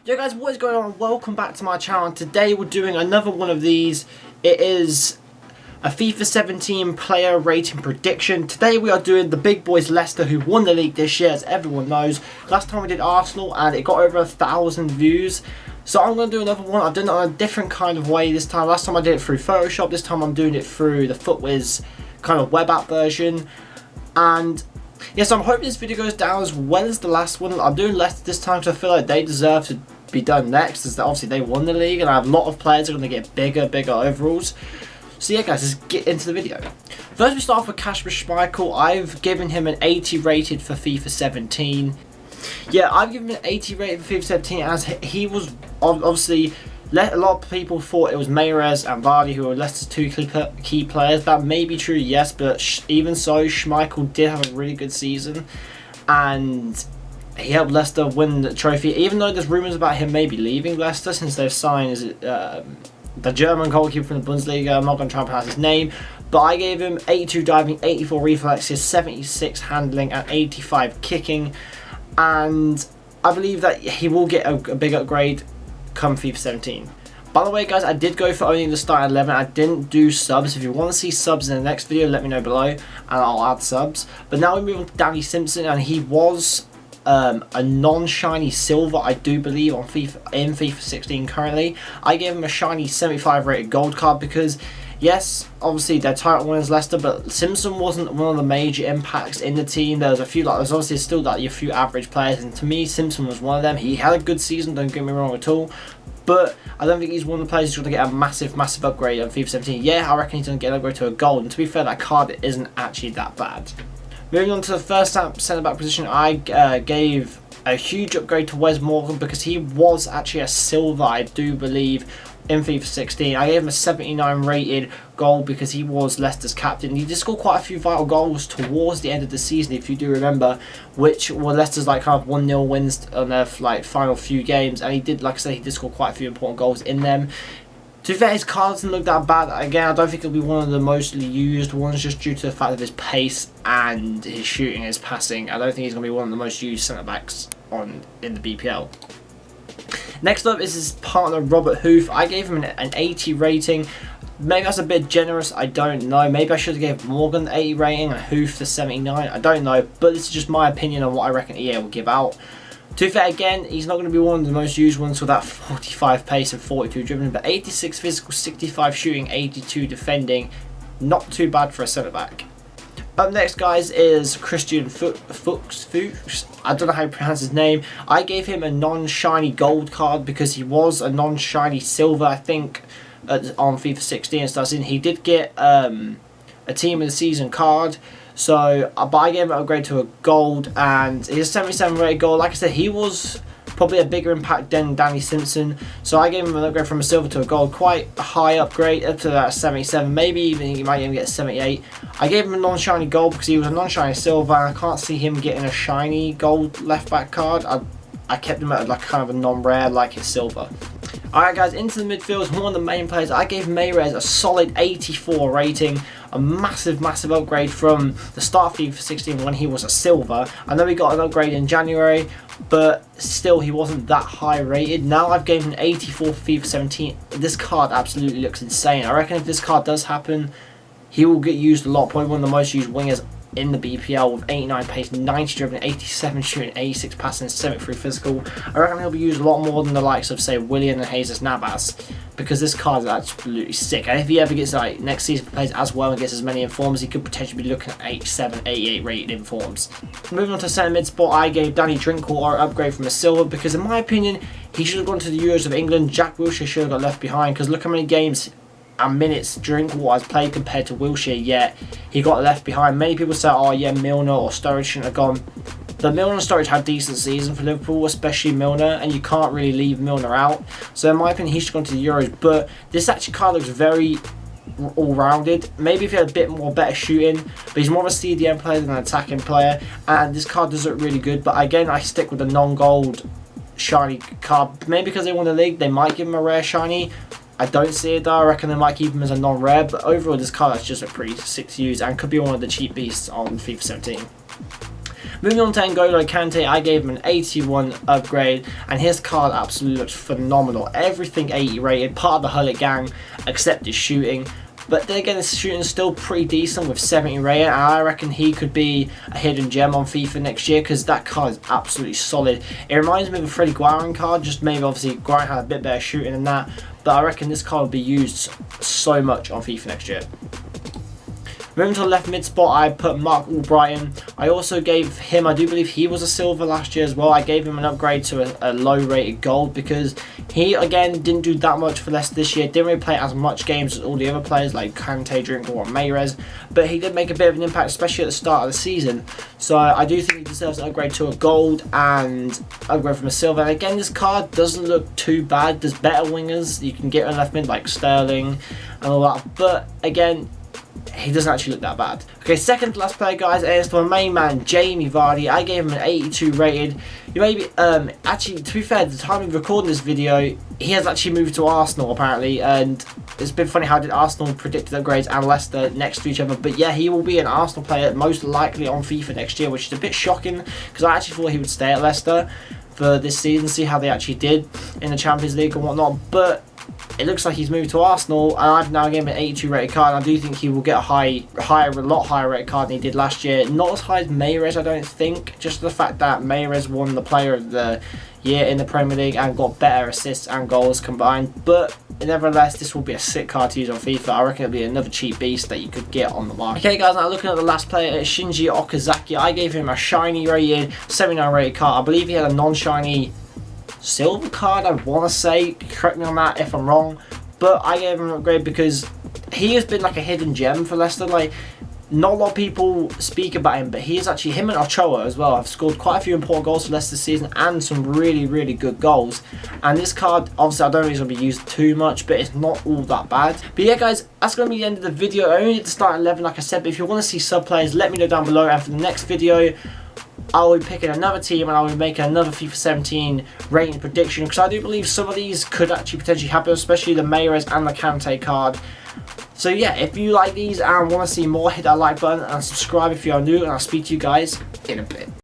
Yo guys, what is going on? Welcome back to my channel. Today we're doing another one of these. It is a FIFA 17 player rating prediction. Today we are doing the big boys Leicester, who won the league this year, as everyone knows. Last time we did Arsenal and it got over 1,000 views. So I'm going to do another one. I've done it on a different kind of way this time. Last time I did it through Photoshop. This time I'm doing it through the FootWiz kind of web app version. And yes, I'm hoping this video goes down as well as the last one. I'm doing Leicester this time because I feel like they deserve to be done next, as obviously they won the league and I have a lot of players that are going to get bigger overalls. So yeah guys, let's get into the video. First we start off with Kasper Schmeichel. I've given him an 80 rated for FIFA 17. Yeah, I've given him an 80 rated for FIFA 17 as he was obviously, a lot of people thought it was Mahrez and Vardy who were Leicester's two key players. That may be true, yes, but even so, Schmeichel did have a really good season and he helped Leicester win the trophy, even though there's rumours about him maybe leaving Leicester since they've signed the German goalkeeper from the Bundesliga. I'm not going to try and pronounce his name, but I gave him 82 diving, 84 reflexes, 76 handling and 85 kicking, and I believe that he will get a big upgrade come FIFA 17. By the way guys, I did go for only the starting 11. I didn't do subs. If you want to see subs in the next video, let me know below and I'll add subs. But now we move on to Danny Simpson, and he was a non-shiny silver, I do believe, on FIFA 16 currently. I gave him a shiny 75 rated gold card because yes, obviously they're title winners Leicester, but Simpson wasn't one of the major impacts in the team. There was a few, there's obviously still a few average players, and to me Simpson was one of them. He had a good season, don't get me wrong at all, but I don't think he's one of the players who's going to get a massive upgrade on FIFA 17. Yeah, I reckon he's going to get an upgrade to a gold, and to be fair, that card isn't actually that bad. Moving on to the first centre-back position, I gave a huge upgrade to Wes Morgan because he was actually a silver, I do believe, in FIFA 16. I gave him a 79 rated goal because he was Leicester's captain. He did score quite a few vital goals towards the end of the season, if you do remember, which were Leicester's kind of 1-0 wins on their final few games, and he did, like I said, he did score quite a few important goals in them. To be fair, his card doesn't look that bad. Again, I don't think it'll be one of the mostly used ones just due to the fact of his pace and his shooting, his passing. I don't think he's going to be one of the most used centre-backs in the BPL. Next up is his partner, Robert Huth. I gave him an 80 rating. Maybe that's a bit generous, I don't know. Maybe I should have given Morgan the 80 rating and Huth the 79. I don't know, but this is just my opinion on what I reckon EA will give out. To be fair, again, he's not going to be one of the most used ones with that 45 pace and 42 dribbling, but 86 physical, 65 shooting, 82 defending. Not too bad for a centre-back. Up next, guys, is Christian Fuchs. I don't know how to pronounce his name. I gave him a non-shiny gold card because he was a non-shiny silver, I think, on FIFA 16 and stuff. He did get a Team of the Season card. So, but I gave him an upgrade to a gold, and his 77 rated goal, like I said, he was probably a bigger impact than Danny Simpson. So I gave him an upgrade from a silver to a gold, quite a high upgrade, up to that 77, maybe even he might even get 78. I gave him a non-shiny gold because he was a non-shiny silver, and I can't see him getting a shiny gold left-back card. I kept him at kind of a non-rare like his silver. Alright guys, into the midfield, one of the main players. I gave Mahrez a solid 84 rating, a massive upgrade from the start of FIFA 16 when he was a silver. I know he got an upgrade in January, but still he wasn't that high rated. Now I've given him an 84 for FIFA 17. This card absolutely looks insane. I reckon if this card does happen, he will get used a lot, probably one of the most used wingers in the BPL with 89 pace, 90 dribbling, 87 shooting, 86 passing, 73 physical. I reckon he'll be used a lot more than the likes of, say, Willian and Jesus Navas, because this card is absolutely sick. And if he ever gets, next season plays as well and gets as many informs, he could potentially be looking at 87, 88 rated informs. Moving on to centre mid spot, I gave Danny Drinkwater an upgrade from a silver because, in my opinion, he should have gone to the Euros of England. Jack Wilshere should have got left behind because look how many games and minutes Drinkwater has played compared to Wilshere, yet he got left behind. Many people say, oh yeah, Milner or Sturridge shouldn't have gone. But Milner and Sturridge had decent season for Liverpool, especially Milner, and you can't really leave Milner out. So in my opinion, he should have gone to the Euros. But this actually kind of looks very all-rounded. Maybe if he had a bit more better shooting, but he's more of a CDM player than an attacking player, and this card does look really good. But again, I stick with the non-gold shiny card. Maybe because they won the league, they might give him a rare shiny. I don't see it though. I reckon they might keep him as a non-rare, but overall this card is just a pretty sick to use and could be one of the cheap beasts on FIFA 17. Moving on to N'Golo Kante, I gave him an 81 upgrade, and his card absolutely looks phenomenal. Everything 80 rated, part of the Hullet gang, except his shooting. But then again, his shooting is still pretty decent with 70 rated, and I reckon he could be a hidden gem on FIFA next year because that card is absolutely solid. It reminds me of a Freddie Guarin card, just maybe obviously Guarin had a bit better shooting than that, but I reckon this card will be used so much on FIFA next year. Moving to the left mid spot, I put Mark Albrighton. I also gave him, I do believe he was a silver last year as well. I gave him an upgrade to a low rated gold because he, again, didn't do that much for Leicester this year. Didn't really play as much games as all the other players like Kante, Drinkwater, and Mahrez. But he did make a bit of an impact, especially at the start of the season. So I do think he deserves an upgrade to a gold and upgrade from a silver. And again, this card doesn't look too bad. There's better wingers you can get on left mid like Sterling and all that. But again, he doesn't actually look that bad. Okay, second to last player, guys, is my main man, Jamie Vardy. I gave him an 82 rated. You maybe, actually, to be fair, at the time of recording this video, he has actually moved to Arsenal, apparently, and it's been funny how did Arsenal predicted upgrades and Leicester next to each other. But yeah, he will be an Arsenal player, most likely on FIFA next year, which is a bit shocking, because I actually thought he would stay at Leicester for this season, see how they actually did in the Champions League and whatnot, but it looks like he's moved to Arsenal, and I've now given him an 82 rated card, and I do think he will get a lot higher rated card than he did last year. Not as high as Mahrez, I don't think, just the fact that Mahrez won the Player of the Year in the Premier League and got better assists and goals combined, but nevertheless, this will be a sick card to use on FIFA. I reckon it'll be another cheap beast that you could get on the market. Okay guys, now looking at the last player, it's Shinji Okazaki. I gave him a shiny rated, 79 rated card. I believe he had a non-shiny silver card, I want to say, correct me on that if I'm wrong, but I gave him an upgrade because he has been like a hidden gem for Leicester. Like, not a lot of people speak about him, but he is actually, him and Ochoa as well, have scored quite a few important goals for Leicester this season and some really good goals. And this card, obviously I don't think it's going to be used too much, but it's not all that bad. But yeah guys, that's going to be the end of the video. I only need to start at 11 like I said, but if you want to see sub players, let me know down below, and for the next video I will be picking another team and I will be making another FIFA 17 rating prediction, because I do believe some of these could actually potentially happen, especially the Mahrez and the Kante card. So yeah, if you like these and want to see more, hit that like button and subscribe if you are new, and I'll speak to you guys in a bit.